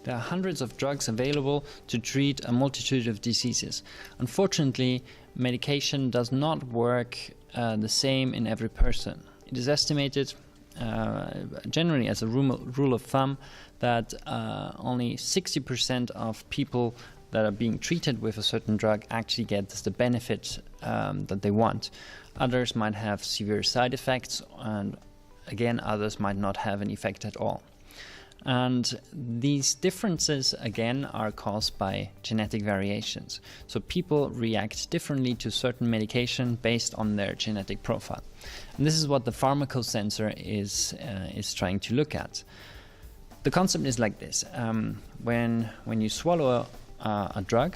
There are hundreds of drugs available to treat a multitude of diseases. Unfortunately, medication does not work the same in every person. It is estimated generally as a rule of thumb that only 60% of people that are being treated with a certain drug actually get the benefit that they want. Others might have severe side effects, and again, others might not have an effect at all. And these differences, again, are caused by genetic variations. So people react differently to certain medication based on their genetic profile. And this is what the Pharmacal Sensor is trying to look at. The concept is like this. When you swallow a drug,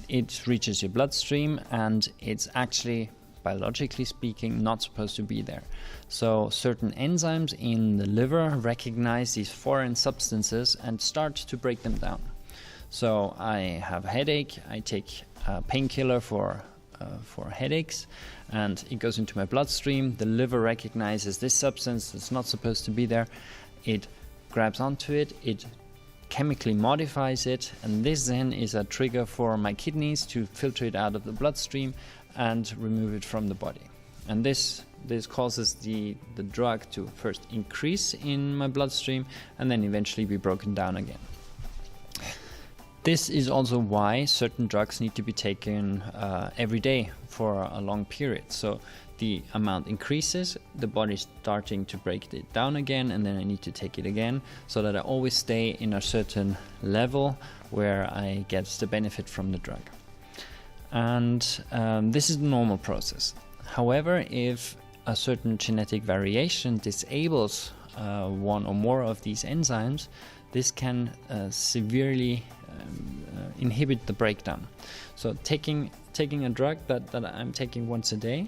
it reaches your bloodstream, and it's actually, biologically speaking, not supposed to be there. So certain enzymes in the liver recognize these foreign substances and start to break them down. So I have a headache, I take a painkiller for headaches, and it goes into my bloodstream. The liver recognizes this substance that's not supposed to be there. It grabs onto it, it chemically modifies it, and this then is a trigger for my kidneys to filter it out of the bloodstream and remove it from the body. And this causes the drug to first increase in my bloodstream and then eventually be broken down again. This is also why certain drugs need to be taken every day for a long period. So the amount increases, the body's starting to break it down again, and then I need to take it again, so that I always stay in a certain level where I get the benefit from the drug. And this is the normal process. However, if a certain genetic variation disables one or more of these enzymes, this can severely inhibit the breakdown. So taking a drug that I'm taking once a day,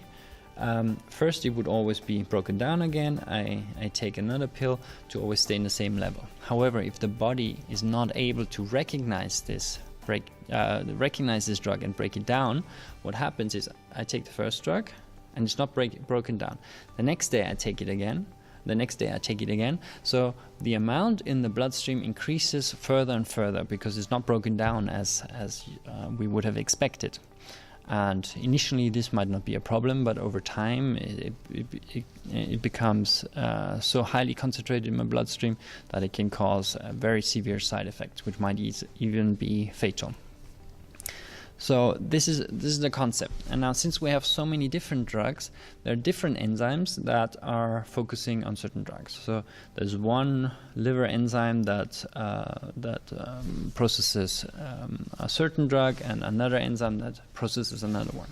first it would always be broken down again. I take another pill to always stay in the same level. However, if the body is not able to recognize this drug and break it down, what happens is I take the first drug and it's not broken down. The next day I take it again. The next day I take it again. So the amount in the bloodstream increases further and further because it's not broken down as we would have expected. And initially this might not be a problem, but over time it becomes so highly concentrated in my bloodstream that it can cause very severe side effects, which might even be fatal. So this is the concept. And now, since we have so many different drugs, there are different enzymes that are focusing on certain drugs. So there's one liver enzyme that processes a certain drug, and another enzyme that processes another one.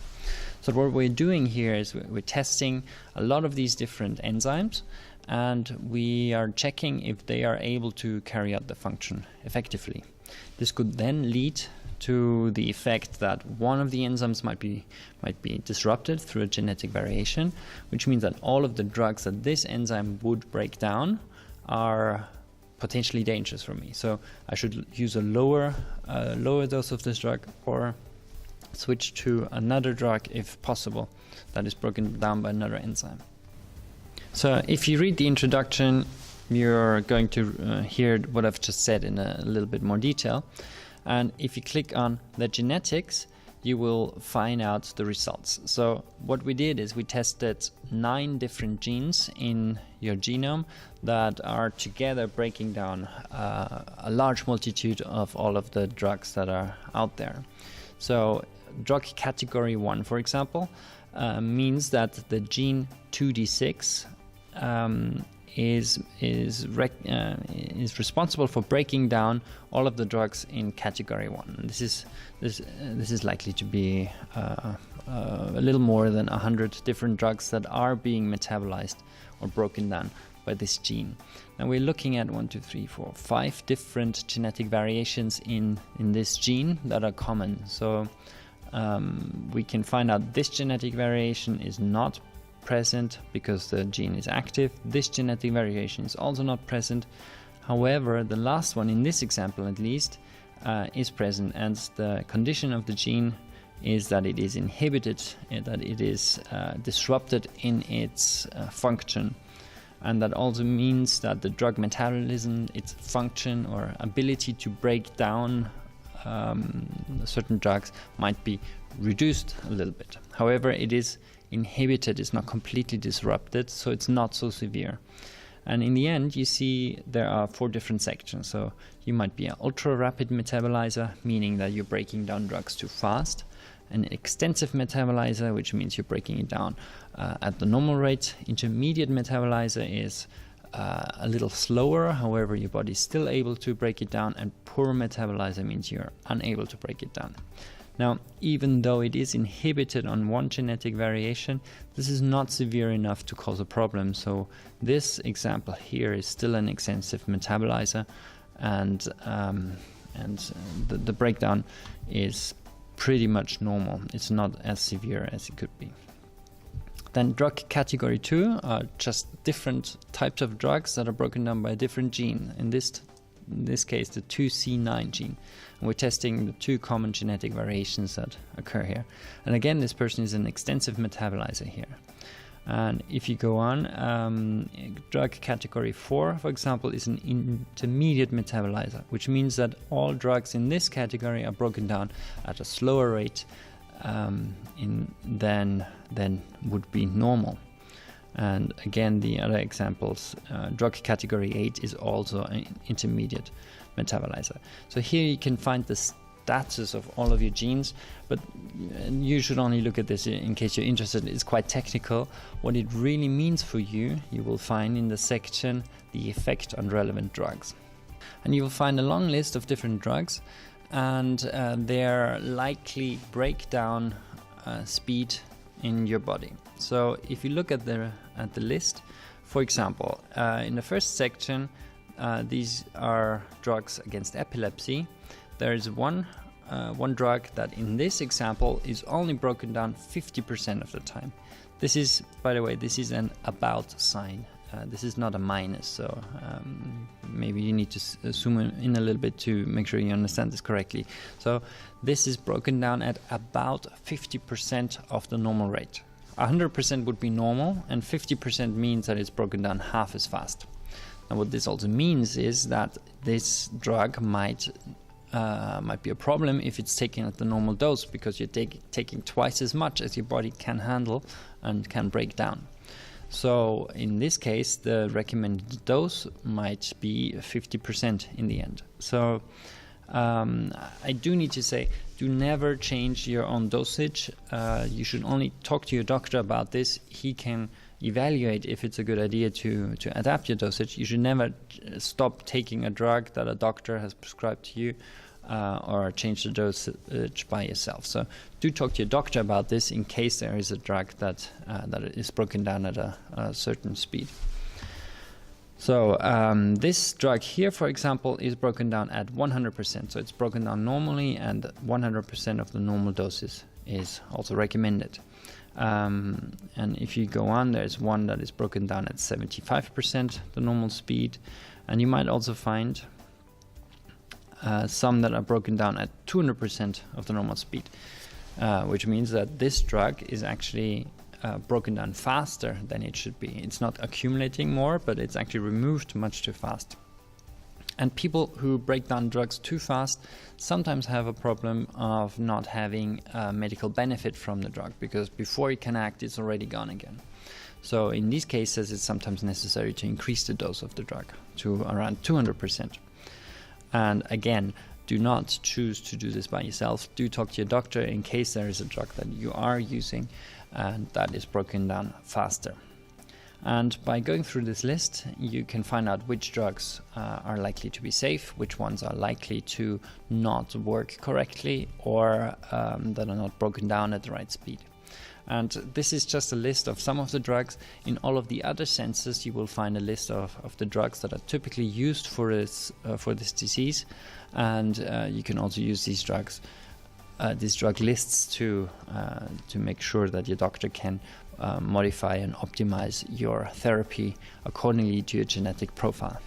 So what we're doing here is we're testing a lot of these different enzymes, and we are checking if they are able to carry out the function effectively. This could then lead to the effect that one of the enzymes might be disrupted through a genetic variation, which means that all of the drugs that this enzyme would break down are potentially dangerous for me. So I should use a lower dose of this drug, or switch to another drug if possible that is broken down by another enzyme. So if you read the introduction, you're going to hear what I've just said in a little bit more detail. And if you click on the genetics, you will find out the results. So what we did is we tested 9 different genes in your genome that are together breaking down a large multitude of all of the drugs that are out there. So drug category 1, for example, means that the gene 2D6 is responsible for breaking down all of the drugs in category 1. This is likely to be a little more than 100 different drugs that are being metabolized or broken down by this gene. Now we're looking at 5 different genetic variations in this gene that are common. So we can find out this genetic variation is not present because the gene is active. This genetic variation is also not present. However, the last one in this example at least is present, and the condition of the gene is that it is inhibited, that it is disrupted in its function. And that also means that the drug metabolism, its function or ability to break down certain drugs might be reduced a little bit. However, it is inhibited, it's not completely disrupted, so it's not so severe. And in the end, you see there are 4 different sections. So you might be an ultra-rapid metabolizer, meaning that you're breaking down drugs too fast. An extensive metabolizer, which means you're breaking it down at the normal rate. Intermediate metabolizer is a little slower, however your body is still able to break it down, and poor metabolizer means you're unable to break it down. Now, even though it is inhibited on one genetic variation, this is not severe enough to cause a problem. So this example here is still an extensive metabolizer, and the breakdown is pretty much normal. It's not as severe as it could be. Then drug category 2 are just different types of drugs that are broken down by a different gene. In this case, the 2C9 gene. And we're testing the 2 common genetic variations that occur here. And again, this person is an extensive metabolizer here. And if you go on, drug category 4, for example, is an intermediate metabolizer, which means that all drugs in this category are broken down at a slower rate than would be normal. And again, the other examples, drug category 8 is also an intermediate metabolizer. So here you can find the status of all of your genes, but you should only look at this in case you're interested. It's quite technical. What it really means for you, you will find in the section, the effect on relevant drugs. And you will find a long list of different drugs and their likely breakdown speed in your body. So if you look at the list, for example, in the first section, these are drugs against epilepsy. There is one drug that in this example is only broken down 50% of the time. This is, by the way, this is an about sign. This is not a minus, so maybe you need to zoom in a little bit to make sure you understand this correctly. So this is broken down at about 50% of the normal rate. 100% would be normal, and 50% means that it's broken down half as fast. Now what this also means is that this drug might be a problem if it's taken at the normal dose, because you're taking twice as much as your body can handle and can break down. So in this case, the recommended dose might be 50% in the end. So I do need to say, do never change your own dosage. You should only talk to your doctor about this. He can evaluate if it's a good idea to adapt your dosage. You should never stop taking a drug that a doctor has prescribed to you, or change the dosage by yourself. So do talk to your doctor about this in case there is a drug that is broken down at a certain speed. So this drug here, for example, is broken down at 100%. So it's broken down normally, and 100% of the normal doses is also recommended. And if you go on, there's one that is broken down at 75% the normal speed, and you might also find some that are broken down at 200% of the normal speed, which means that this drug is actually broken down faster than it should be. It's not accumulating more, but it's actually removed much too fast. And people who break down drugs too fast sometimes have a problem of not having medical benefit from the drug, because before it can act, it's already gone again. So in these cases, it's sometimes necessary to increase the dose of the drug to around 200%. And again, do not choose to do this by yourself. Do talk to your doctor in case there is a drug that you are using and that is broken down faster. And by going through this list, you can find out which drugs are likely to be safe, which ones are likely to not work correctly, or that are not broken down at the right speed. And this is just a list of some of the drugs. In all of the other sensors, you will find a list of the drugs that are typically used for this disease, and you can also use these drug lists to make sure that your doctor can modify and optimize your therapy accordingly to your genetic profile.